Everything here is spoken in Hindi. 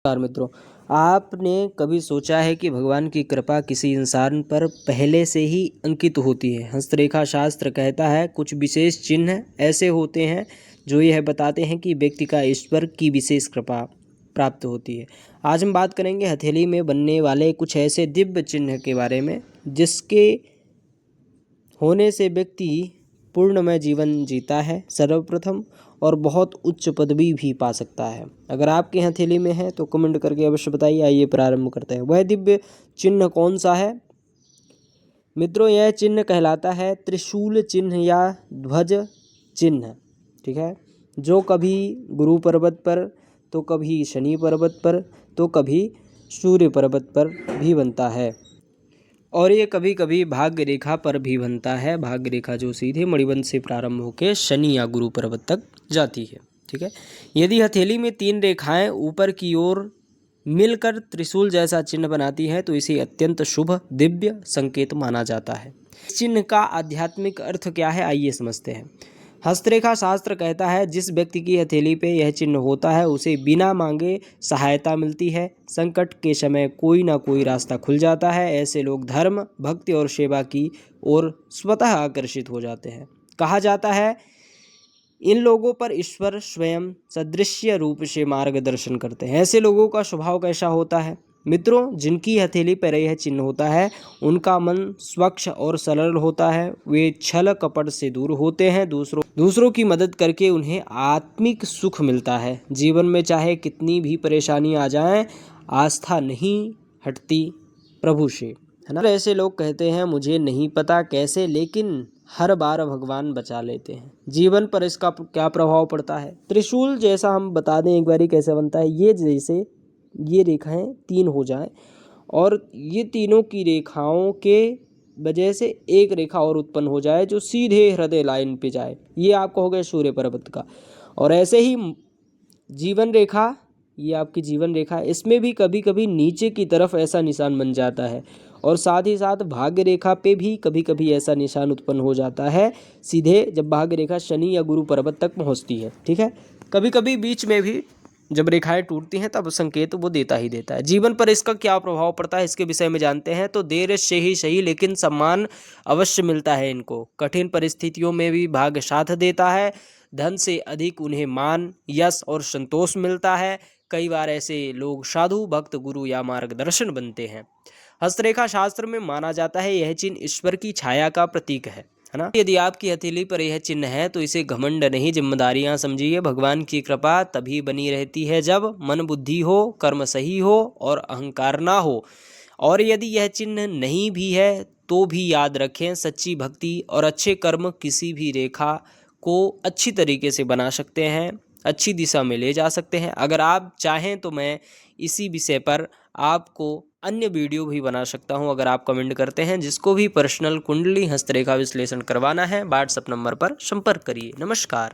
नमस्कार मित्रों, आपने कभी सोचा है कि भगवान की कृपा किसी इंसान पर पहले से ही अंकित होती है। हस्तरेखा शास्त्र कहता है कुछ विशेष चिन्ह ऐसे होते हैं जो यह बताते हैं कि व्यक्ति का ईश्वर की विशेष कृपा प्राप्त होती है। आज हम बात करेंगे हथेली में बनने वाले कुछ ऐसे दिव्य चिन्ह के बारे में जिसके होने से व्यक्ति पूर्णमय जीवन जीता है सर्वप्रथम और बहुत उच्च पदवी भी पा सकता है। अगर आपके हथेली में है तो कमेंट करके अवश्य बताइए। आइए प्रारंभ करते हैं। वह दिव्य चिन्ह कौन सा है मित्रों? यह चिन्ह कहलाता है त्रिशूल चिन्ह या ध्वज चिन्ह। ठीक है, जो कभी गुरु पर्वत पर तो कभी शनि पर्वत पर तो कभी सूर्य पर्वत पर भी बनता है और ये कभी कभी भाग्य रेखा पर भी बनता है। भाग्य रेखा जो सीधे मणिबंध से प्रारंभ होकर शनि या गुरु पर्वत तक जाती है। ठीक है, यदि हथेली में 3 रेखाएं ऊपर की ओर मिलकर त्रिशूल जैसा चिन्ह बनाती है तो इसे अत्यंत शुभ दिव्य संकेत माना जाता है। इस चिन्ह का आध्यात्मिक अर्थ क्या है, आइए समझते हैं। हस्तरेखा शास्त्र कहता है जिस व्यक्ति की हथेली पे यह चिन्ह होता है उसे बिना मांगे सहायता मिलती है। संकट के समय कोई ना कोई रास्ता खुल जाता है। ऐसे लोग धर्म, भक्ति और सेवा की ओर स्वतः आकर्षित हो जाते हैं। कहा जाता है इन लोगों पर ईश्वर स्वयं सदृश्य रूप से मार्गदर्शन करते हैं। ऐसे लोगों का स्वभाव कैसा होता है मित्रों? जिनकी हथेली पर यह चिन्ह होता है उनका मन स्वच्छ और सरल होता है। वे छल कपट से दूर होते हैं। दूसरों की मदद करके उन्हें आत्मिक सुख मिलता है। जीवन में चाहे कितनी भी परेशानी आ जाए, आस्था नहीं हटती प्रभु से, है ना। ऐसे लोग कहते हैं मुझे नहीं पता कैसे, लेकिन हर बार भगवान बचा लेते हैं। जीवन पर इसका क्या प्रभाव पड़ता है? त्रिशूल जैसा हम बता दें एक बारी कैसे बनता है। ये जैसे ये रेखाएं 3 हो जाएं और ये तीनों की रेखाओं के वजह से एक रेखा और उत्पन्न हो जाए जो सीधे हृदय लाइन पे जाए, ये आपका हो गया सूर्य पर्वत का। और ऐसे ही जीवन रेखा, ये आपकी जीवन रेखा है, इसमें भी कभी कभी नीचे की तरफ ऐसा निशान बन जाता है और साथ ही साथ भाग्य रेखा पे भी कभी कभी ऐसा निशान उत्पन्न हो जाता है सीधे जब भाग्य रेखा शनि या गुरु पर्वत तक पहुंचती है। ठीक है, कभी कभी बीच में भी जब रेखाएं टूटती हैं तब संकेत वो देता ही देता है। जीवन पर इसका क्या प्रभाव पड़ता है इसके विषय में जानते हैं तो देर से ही सही लेकिन सम्मान अवश्य मिलता है इनको। कठिन परिस्थितियों में भी भाग्य साथ देता है। धन से अधिक उन्हें मान, यश और संतोष मिलता है। कई बार ऐसे लोग साधु, भक्त, गुरु या मार्गदर्शन बनते हैं। हस्तरेखा शास्त्र में माना जाता है यह चिन्ह ईश्वर की छाया का प्रतीक है ना। यदि आपकी हथेली पर यह चिन्ह है तो इसे घमंड नहीं, जिम्मेदारियां समझिए। भगवान की कृपा तभी बनी रहती है जब मन बुद्धि हो, कर्म सही हो और अहंकार ना हो। और यदि यह चिन्ह नहीं भी है तो भी याद रखें सच्ची भक्ति और अच्छे कर्म किसी भी रेखा को अच्छी तरीके से बना सकते हैं, अच्छी दिशा में ले जा सकते हैं। अगर आप चाहें तो मैं इसी विषय पर आपको अन्य वीडियो भी बना सकता हूं अगर आप कमेंट करते हैं। जिसको भी पर्सनल कुंडली हस्तरेखा विश्लेषण करवाना है व्हाट्सएप नंबर पर संपर्क करिए। नमस्कार।